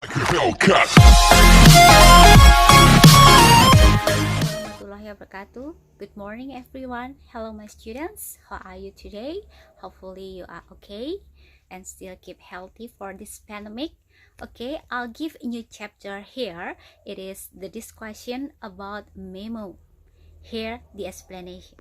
Hellcat. Warahmatullahi wabarakatuh. Good morning everyone. Hello my students. How are you today? Hopefully you are okay and still keep healthy for this pandemic. Okay, I'll give a new chapter here. It is the discussion about memo. Here the explanation.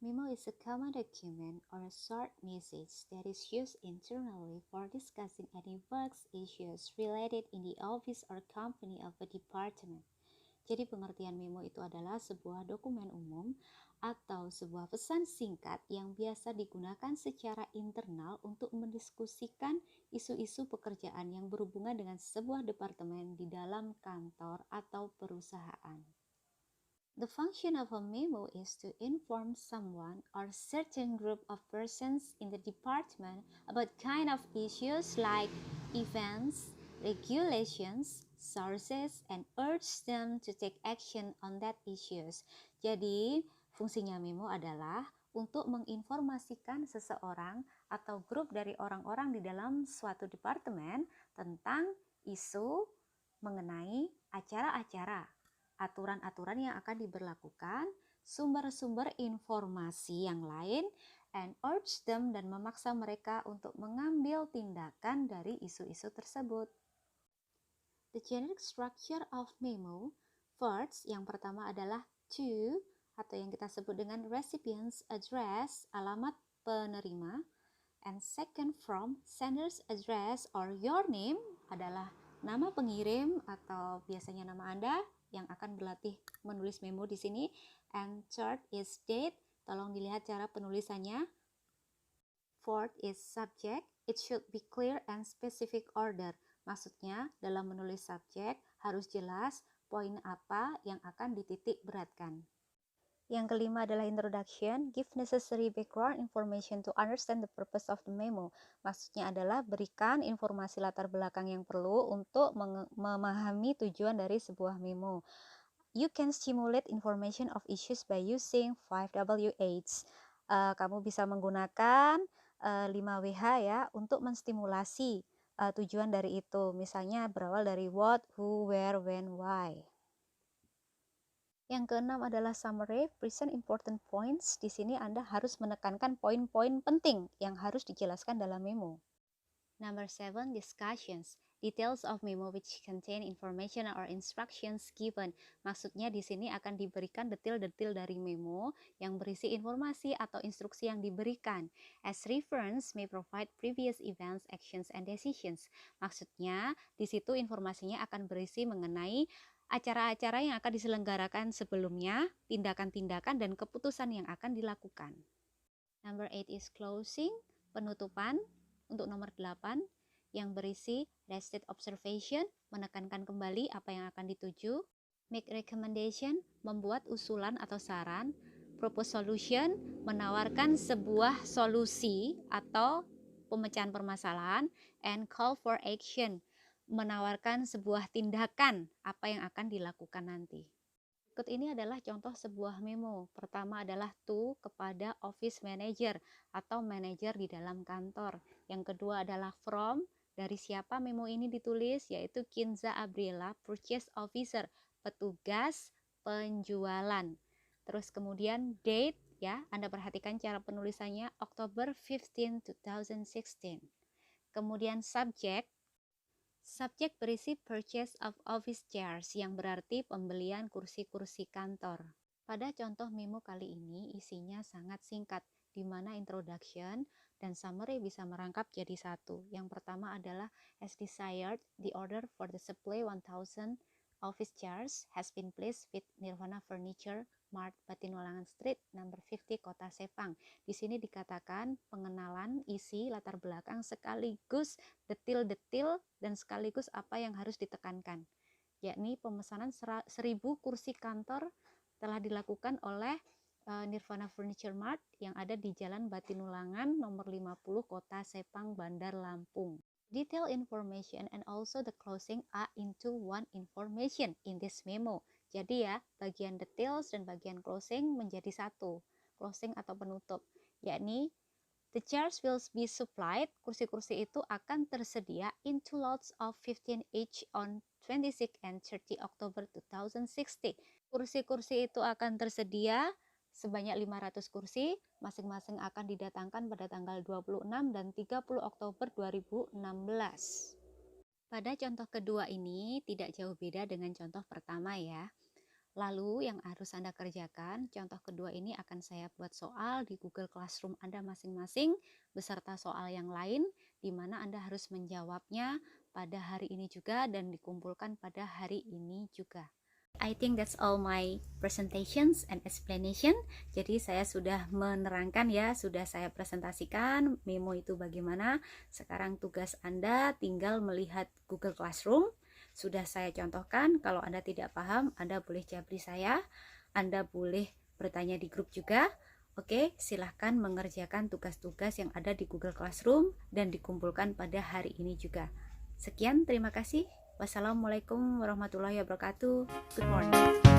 Memo is a common document or a short message that is used internally for discussing any works issues related in the office or company of a department. Jadi pengertian memo itu adalah sebuah dokumen umum atau sebuah pesan singkat yang biasa digunakan secara internal untuk mendiskusikan isu-isu pekerjaan yang berhubungan dengan sebuah departemen di dalam kantor atau perusahaan. The function of a memo is to inform someone or certain group of persons in the department about kind of issues like events, regulations, sources, and urge them to take action on that issues. Jadi, fungsinya memo adalah untuk menginformasikan seseorang atau grup dari orang-orang di dalam suatu departemen tentang isu mengenai acara-acara, aturan-aturan yang akan diberlakukan, sumber-sumber informasi yang lain, and urge them dan memaksa mereka untuk mengambil tindakan dari isu-isu tersebut. The generic structure of memo. First, yang pertama adalah to, atau yang kita sebut dengan recipient's address, alamat penerima. And second, from, sender's address or your name adalah nama pengirim atau biasanya nama Anda yang akan berlatih menulis memo di sini. And third is date. Tolong dilihat cara penulisannya. Fourth is subject. It should be clear and specific order. Maksudnya dalam menulis subjek harus jelas poin apa yang akan dititik beratkan. Yang kelima adalah introduction, give necessary background information to understand the purpose of the memo. Maksudnya adalah berikan informasi latar belakang yang perlu untuk memahami tujuan dari sebuah memo. You can stimulate information of issues by using 5W8. Kamu bisa menggunakan 5WH ya untuk menstimulasi tujuan dari itu. Misalnya berawal dari what, who, where, when, why. Yang keenam adalah summary, present important points. Di sini Anda harus menekankan poin-poin penting yang harus dijelaskan dalam memo. Number 7, discussions. Details of memo which contain information or instructions given. Maksudnya di sini akan diberikan detail-detail dari memo yang berisi informasi atau instruksi yang diberikan. As reference may provide previous events, actions, and decisions. Maksudnya di situ informasinya akan berisi mengenai acara-acara yang akan diselenggarakan sebelumnya, tindakan-tindakan, dan keputusan yang akan dilakukan. Number 8 is closing, penutupan. Untuk nomor 8, yang berisi rested observation, menekankan kembali apa yang akan dituju. Make recommendation, membuat usulan atau saran. Propose solution, menawarkan sebuah solusi atau pemecahan permasalahan. And call for action, menawarkan sebuah tindakan apa yang akan dilakukan nanti. Berikut ini adalah contoh sebuah memo. Pertama adalah to kepada office manager atau manajer di dalam kantor. Yang kedua adalah from, dari siapa memo ini ditulis, yaitu Kinza Abriela, purchase officer, petugas penjualan. Terus kemudian date, ya, Anda perhatikan cara penulisannya, October 15, 2016. Kemudian subject, subjek berisi purchase of office chairs yang berarti pembelian kursi-kursi kantor. Pada contoh memo kali ini isinya sangat singkat, di mana introduction dan summary bisa merangkap jadi satu. Yang pertama adalah as desired, the order for the supply 1000 office chairs has been placed with Nirvana Furniture Mart Patinulangan Street, number 50, Kota Sepang. Di sini dikatakan pengenalan, isi, latar belakang sekaligus detil-detil dan sekaligus apa yang harus ditekankan. Yakni pemesanan 1000 kursi kantor telah dilakukan oleh Nirvana Furniture Mart yang ada di Jalan Batinulangan nomor 50, Kota Sepang, Bandar Lampung. Detail information and also the closing are into one information in this memo. Jadi ya, bagian details dan bagian closing menjadi satu, closing atau penutup, yakni The chairs will be supplied, kursi-kursi itu akan tersedia in two lots of 15 each on 26 and 30 Oktober 2060. Kursi-kursi itu akan tersedia sebanyak 500 kursi, masing-masing akan didatangkan pada tanggal 26 dan 30 Oktober 2016. Pada contoh kedua ini tidak jauh beda dengan contoh pertama ya. Lalu yang harus Anda kerjakan, contoh kedua ini akan saya buat soal di Google Classroom Anda masing-masing beserta soal yang lain di mana Anda harus menjawabnya pada hari ini juga dan dikumpulkan pada hari ini juga. I think that's all my presentations and explanation. Jadi saya sudah menerangkan ya, sudah saya presentasikan memo itu bagaimana. Sekarang tugas Anda tinggal melihat Google Classroom. Sudah saya contohkan, kalau Anda tidak paham, Anda boleh japri saya, Anda boleh bertanya di grup juga. Oke, silahkan mengerjakan tugas-tugas yang ada di Google Classroom dan dikumpulkan pada hari ini juga. Sekian, terima kasih. Wassalamualaikum warahmatullahi wabarakatuh. Good morning.